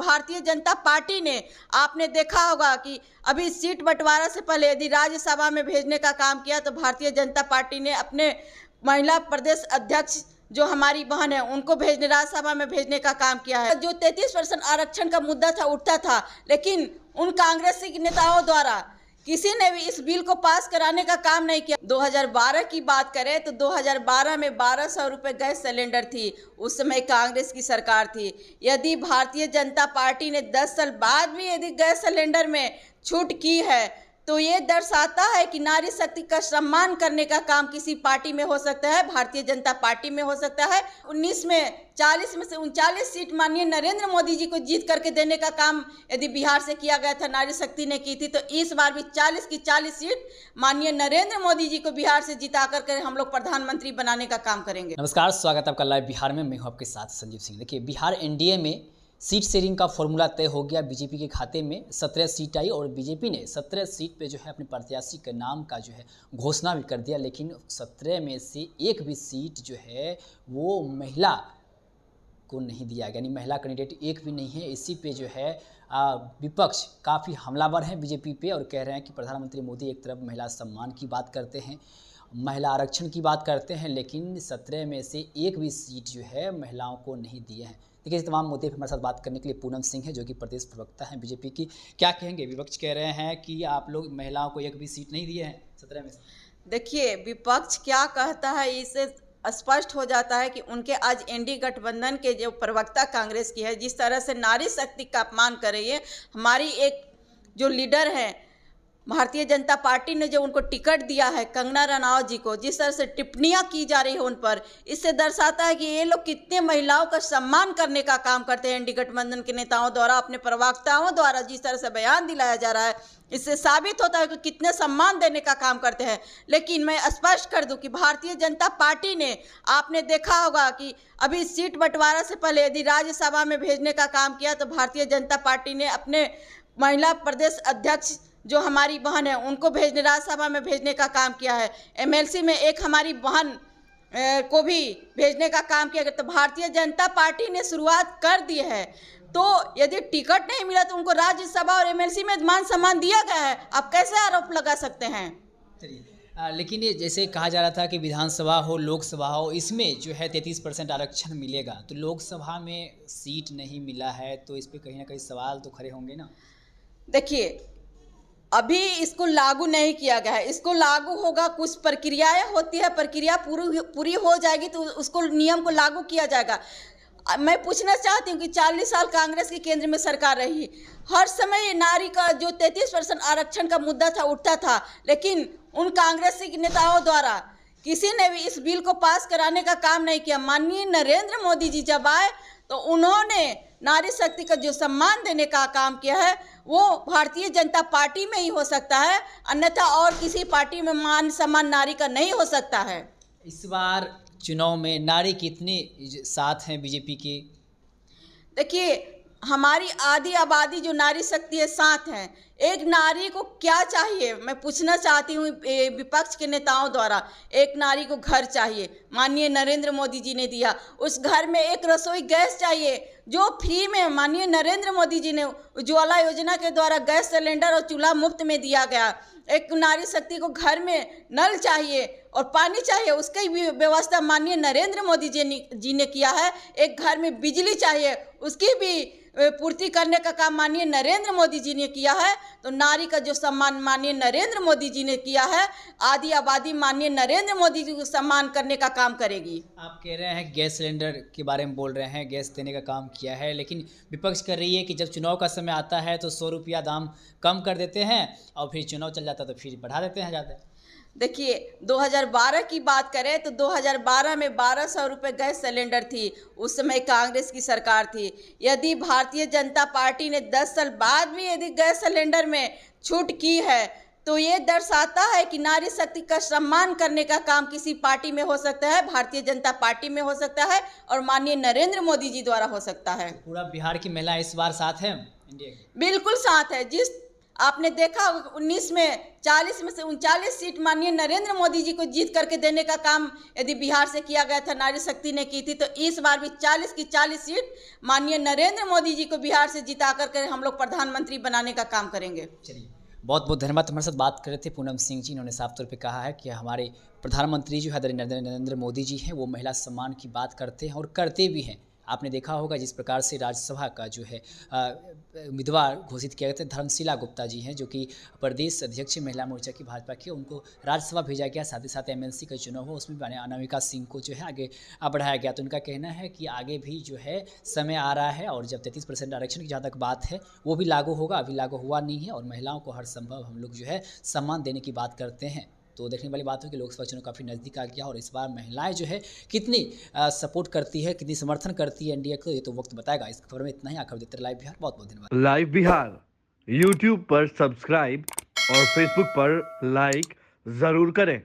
Bharatiya Janata party ने, आपने देखा होगा कि अभी सीट बंटवारा से पहले यदि राज्यसभा में भेजने का काम किया तो भारतीय जनता पार्टी ने अपने महिला प्रदेश अध्यक्ष जो हमारी बहन है उनको भेजने, राज्यसभा में भेजने का काम किया है। जो 33% आरक्षण का मुद्दा था उठता था, लेकिन उन कांग्रेसी नेताओं द्वारा किसी ने भी इस बिल को पास कराने का काम नहीं किया। 2012 की बात करें तो 2012 में 1200 रुपये गैस सिलेंडर थी, उस समय कांग्रेस की सरकार थी। यदि भारतीय जनता पार्टी ने 10 साल बाद भी यदि गैस सिलेंडर में छूट की है तो ये दर्शाता है कि नारी शक्ति का सम्मान करने का काम किसी पार्टी में हो सकता है, भारतीय जनता पार्टी में हो सकता है। 40 में से 39 सीट माननीय नरेंद्र मोदी जी को जीत करके देने का काम यदि बिहार से किया गया था, नारी शक्ति ने की थी, तो इस बार भी 40 की 40 सीट माननीय नरेंद्र मोदी जी को बिहार से जिता करके हम लोग प्रधानमंत्री बनाने का काम करेंगे। नमस्कार, स्वागत है आपका लाइव बिहार में। मैं हूं आपके साथ संजीव सिंह। देखिए, बिहार एनडीए में सीट शेयरिंग का फॉर्मूला तय हो गया। बीजेपी के खाते में 17 सीट आई और बीजेपी ने 17 सीट पे जो है अपने प्रत्याशी के नाम का जो है घोषणा भी कर दिया, लेकिन 17 में से एक भी सीट जो है वो महिला को नहीं दिया गया, यानी महिला कैंडिडेट एक भी नहीं है। इसी पे जो है विपक्ष काफ़ी हमलावर है बीजेपी पे और कह रहे हैं कि प्रधानमंत्री मोदी एक तरफ महिला सम्मान की बात करते हैं, महिला आरक्षण की बात करते हैं, लेकिन 17 में से एक भी सीट जो है महिलाओं को नहीं दिए हैं। देखिए, इस तमाम मुद्दे पर हमारे साथ बात करने के लिए पूनम सिंह है जो कि प्रदेश प्रवक्ता हैं बीजेपी की। क्या कहेंगे? विपक्ष कह रहे हैं कि आप लोग महिलाओं को एक भी सीट नहीं दिए हैं 17 में से। देखिए, विपक्ष क्या कहता है इससे स्पष्ट हो जाता है कि उनके आज एनडीए गठबंधन के जो प्रवक्ता कांग्रेस की है, जिस तरह से नारी शक्ति का अपमान कर रही है। हमारी एक जो लीडर है भारतीय जनता पार्टी ने जो उनको टिकट दिया है कंगना रनौत जी को, जिस तरह से टिप्पणियां की जा रही है उन पर, इससे दर्शाता है कि ये लोग कितने महिलाओं का सम्मान करने का काम करते हैं। एनडीए गठबंधन के नेताओं द्वारा, अपने प्रवक्ताओं द्वारा जिस तरह से बयान दिलाया जा रहा है, इससे साबित होता है कि कितने सम्मान देने का काम करते हैं। लेकिन मैं स्पष्ट कर दूं कि भारतीय जनता पार्टी ने, आपने देखा होगा कि अभी सीट बंटवारा से पहले यदि राज्यसभा में भेजने का काम किया तो भारतीय जनता पार्टी ने अपने महिला प्रदेश अध्यक्ष जो हमारी बहन है उनको भेजने, राज्यसभा में भेजने का काम किया है। एमएलसी में एक हमारी बहन को भी भेजने का काम किया गया। तो भारतीय जनता पार्टी ने शुरुआत कर दी है, तो यदि टिकट नहीं मिला तो उनको राज्यसभा और एमएलसी में मान सम्मान दिया गया है। आप कैसे आरोप लगा सकते हैं? लेकिन ये जैसे कहा जा रहा था कि विधानसभा हो लोकसभा हो, इसमें जो है 33% आरक्षण मिलेगा, तो लोकसभा में सीट नहीं मिला है तो इस पर कहीं ना कहीं सवाल तो खड़े होंगे ना। देखिए, अभी इसको लागू नहीं किया गया है, इसको लागू होगा, कुछ प्रक्रियाएं होती है, प्रक्रिया पूरी हो जाएगी तो उसको नियम को लागू किया जाएगा। मैं पूछना चाहती हूँ कि 40 साल कांग्रेस की केंद्र में सरकार रही, हर समय नारी का जो 33% आरक्षण का मुद्दा था उठता था, लेकिन उन कांग्रेसी नेताओं द्वारा किसी ने भी इस बिल को पास कराने का काम नहीं किया। माननीय नरेंद्र मोदी जी जब आए तो उन्होंने नारी शक्ति का जो सम्मान देने का काम किया है वो भारतीय जनता पार्टी में ही हो सकता है, अन्यथा और किसी पार्टी में मान सम्मान नारी का नहीं हो सकता है। इस बार चुनाव में नारी कितने साथ हैं बीजेपी के? देखिए, हमारी आधी आबादी जो नारी शक्ति है साथ हैं। एक नारी को क्या चाहिए, मैं पूछना चाहती हूँ विपक्ष के नेताओं द्वारा। एक नारी को घर चाहिए, माननीय नरेंद्र मोदी जी ने दिया। उस घर में एक रसोई गैस चाहिए जो फ्री में माननीय नरेंद्र मोदी जी ने उज्ज्वला योजना के द्वारा गैस सिलेंडर और चूल्हा मुफ्त में दिया गया। एक नारी शक्ति को घर में नल चाहिए और पानी चाहिए, उसकी भी व्यवस्था माननीय नरेंद्र मोदी जी ने किया है। एक घर में बिजली चाहिए, उसकी भी पूर्ति करने का काम माननीय नरेंद्र मोदी जी ने किया है। तो नारी का जो सम्मान माननीय नरेंद्र मोदी जी ने किया है, आधी आबादी माननीय नरेंद्र मोदी जी को सम्मान करने का काम करेगी। आप कह रहे हैं गैस सिलेंडर के बारे में बोल रहे हैं, गैस देने का काम किया है, लेकिन विपक्ष कर रही है कि जब चुनाव का समय आता है तो 100 रुपया दाम कम कर देते हैं और फिर चुनाव चल जाता है तो फिर बढ़ा देते हैं ज़्यादा। देखिए, 2012 की बात करें तो 2012 में 1200 रुपये गैस सिलेंडर थी, उस समय कांग्रेस की सरकार थी। यदि भारतीय जनता पार्टी ने 10 साल बाद भी यदि गैस सिलेंडर में छूट की है तो ये दर्शाता है कि नारी शक्ति का सम्मान करने का काम किसी पार्टी में हो सकता है, भारतीय जनता पार्टी में हो सकता है और माननीय नरेंद्र मोदी जी द्वारा हो सकता है। पूरा बिहार की महिला इस बार साथ है इंडिया के? बिल्कुल साथ है। जिस आपने देखा 19 में 40 में से 39 सीट माननीय नरेंद्र मोदी जी को जीत करके देने का काम यदि बिहार से किया गया था, नारी शक्ति ने की थी, तो इस बार भी 40 की 40 सीट माननीय नरेंद्र मोदी जी को बिहार से जिता करके हम लोग प्रधानमंत्री बनाने का काम करेंगे। चलिए, बहुत बहुत धन्यवाद। हमारे साथ बात कर रहे थे पूनम सिंह जी। इन्होंने साफ तौर पे कहा है कि हमारे प्रधानमंत्री जो है नरेंद्र मोदी जी हैं, वो महिला सम्मान की बात करते हैं और करते भी हैं। आपने देखा होगा जिस प्रकार से राज्यसभा का जो है उम्मीदवार घोषित किया गया था, धर्मशिला गुप्ता जी हैं, जो कि प्रदेश अध्यक्ष महिला मोर्चा की भाजपा की, उनको राज्यसभा भेजा गया। साथ ही साथ एमएलसी का चुनाव हो, उसमें अनामिका सिंह को जो है आगे बढ़ाया गया। तो उनका कहना है कि आगे भी जो है समय आ रहा है, और जब 33% आरक्षण की जहाँ तक बात है वो भी लागू होगा, अभी लागू हुआ नहीं है, और महिलाओं को हर संभव हम लोग जो है सम्मान देने की बात करते हैं। तो देखने वाली बात है कि लोकसभा चुनाव काफ़ी नज़दीक आ गया, और इस बार महिलाएं जो है कितनी सपोर्ट करती है, कितनी समर्थन करती है एनडीए को, ये तो वक्त बताएगा। इस खबर में इतना ही। आखिर देते लाइव बिहार। बहुत बहुत धन्यवाद। लाइव बिहार यूट्यूब पर सब्सक्राइब और फेसबुक पर लाइक जरूर करें।